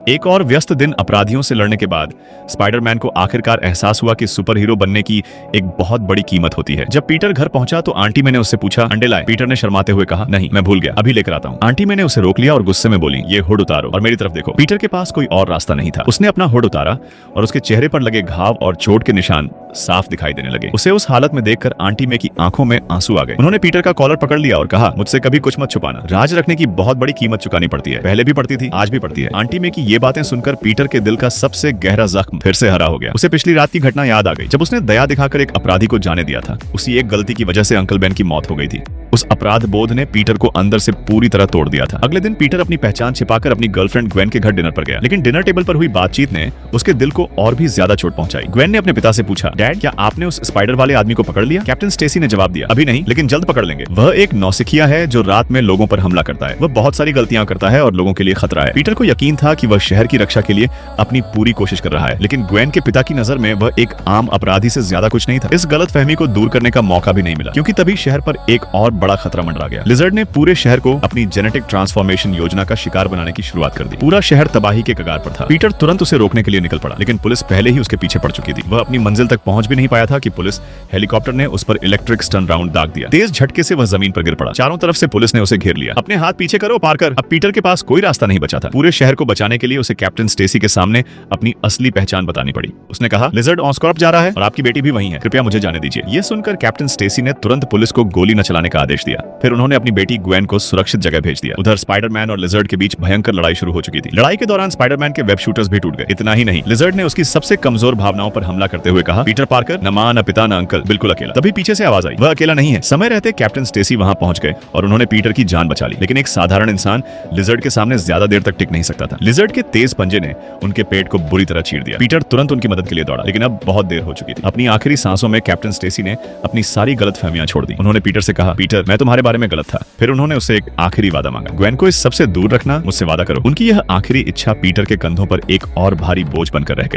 एक और व्यस्त दिन अपराधियों से लड़ने के बाद स्पाइडरमैन को आखिरकार एहसास हुआ कि सुपर हीरो बनने की एक बहुत बड़ी कीमत होती है। जब पीटर घर पहुंचा तो आंटी मैंने उससे पूछा, अंडे लाए? पीटर ने शर्माते हुए कहा, नहीं मैं भूल गया, अभी लेकर आता हूँ। आंटी मैंने उसे रोक लिया और गुस्से में बोली, ये हुड उतारो और मेरी तरफ देखो। पीटर के पास कोई और रास्ता नहीं था। उसने अपना हुड उतारा और उसके चेहरे पर लगे घाव और चोट के निशान साफ दिखाई देने लगे। उसे उस हालत में देखकर आंटी में की आंखों में आंसू आ गए। उन्होंने पीटर का कॉलर पकड़ लिया और कहा, मुझसे कभी कुछ मत छुपाना। राज रखने की बहुत बड़ी कीमत चुकानी पड़ती है, पहले भी पड़ती थी, आज भी पड़ती है। आंटी में की ये बातें सुनकर पीटर के दिल का सबसे गहरा जख्म फिर से हरा हो गया। उसे पिछली रात की घटना याद आ गई, जब उसने दया दिखाकर एक अपराधी को जाने दिया था। उसी एक गलती की वजह से अंकल बेन की मौत हो गई थी। उस अपराध बोध ने पीटर को अंदर से पूरी तरह तोड़ दिया था। अगले दिन पीटर अपनी पहचान छिपाकर अपनी गर्लफ्रेंड ग्वेन के घर डिनर पर गया, लेकिन डिनर टेबल पर हुई बातचीत ने उसके दिल को और भी ज्यादा चोट पहुंचाई। ग्वेन ने अपने पिता से पूछा, डैड क्या आपने उस स्पाइडर वाले आदमी को पकड़ लिया? कैप्टन स्टेसी ने जवाब दिया, अभी नहीं, लेकिन जल्द पकड़ लेंगे। वह एक नौसिखिया है जो रात में लोगों पर हमला करता है। वह बहुत सारी गलतियां करता है और लोगों के लिए खतरा है। पीटर को यकीन था कि वह शहर की रक्षा के लिए अपनी पूरी कोशिश कर रहा है, लेकिन ग्वेन के पिता की नजर में वह एक आम अपराधी से ज्यादा कुछ नहीं था। इस गलतफहमी को दूर करने का मौका भी नहीं मिला, क्योंकि तभी शहर पर एक और बड़ा खतरा मंडरा गया। लिजर्ड ने पूरे शहर को अपनी जेनेटिक ट्रांसफॉर्मेशन योजना का शिकार बनाने की शुरुआत कर दी। पूरा शहर तबाही के कगार पर था। पीटर तुरंत उसे रोकने के लिए निकल पड़ा, लेकिन पुलिस पहले ही उसके पीछे पड़ चुकी थी। वह अपनी मंजिल तक पहुंच भी नहीं पाया था कि पुलिस हेलीकॉप्टर ने उस पर इलेक्ट्रिक स्टन राउंड दाग दिया। तेज झटके से वह जमीन पर गिर पड़ा। चारों तरफ से पुलिस ने उसे घेर लिया। अपने हाथ पीछे करो पार्कर। अब पीटर के पास कोई रास्ता नहीं बचा था। पूरे शहर को बचाने के लिए उसे कैप्टन स्टेसी के सामने अपनी असली पहचान बतानी पड़ी। उसने कहा, लिजर्ड ऑस्कॉर्प जा रहा है और आपकी बेटी भी वहीं है, कृपया मुझे जाने दीजिए। ये सुनकर कैप्टन स्टेसी ने तुरंत पुलिस को गोली न चलाने का आदेश दिया। फिर उन्होंने अपनी बेटी ग्वेन को सुरक्षित जगह भेज दिया। उधर स्पाइडरमैन और लिजर्ड के बीच भयंकर लड़ाई शुरू हो चुकी थी। लड़ाई के दौरान स्पाइडरमैन के वेब शूटर्स भी टूट गए। इतना ही नहीं, लिजर्ड ने उसकी सबसे कमजोर भावनाओं पर हमला करते हुए कहा, पीटर पार्कर, न मां न पिता न अंकल, बिल्कुल अकेला। तभी पीछे से आवाज आई, वह अकेला नहीं है। समय रहते कैप्टन स्टेसी वहां पहुंच गए और उन्होंने पीटर की जान बचा ली, लेकिन एक साधारण इंसान लिजर्ड के सामने ज्यादा देर तक टिक नहीं सकता था। लिजर्ड के तेज पंजे ने उनके पेट को बुरी तरह चीर दिया। पीटर तुरंत उनकी मदद के लिए दौड़ा, लेकिन अब बहुत देर हो चुकी थी। अपनी आखिरी सांसों में कैप्टन स्टेसी ने अपनी सारी गलतफहमियां छोड़ दी। उन्होंने पीटर से कहा, पीटर मैं तुम्हारे बारे में गलत था। फिर उन्होंने उससे एक आखिरी वादा मांगा, ग्वेन को इस सबसे दूर रखना, मुझसे वादा करो। उनकी यह आखिरी इच्छा पीटर के कंधों पर एक और भारी बोझ बनकर रह गई।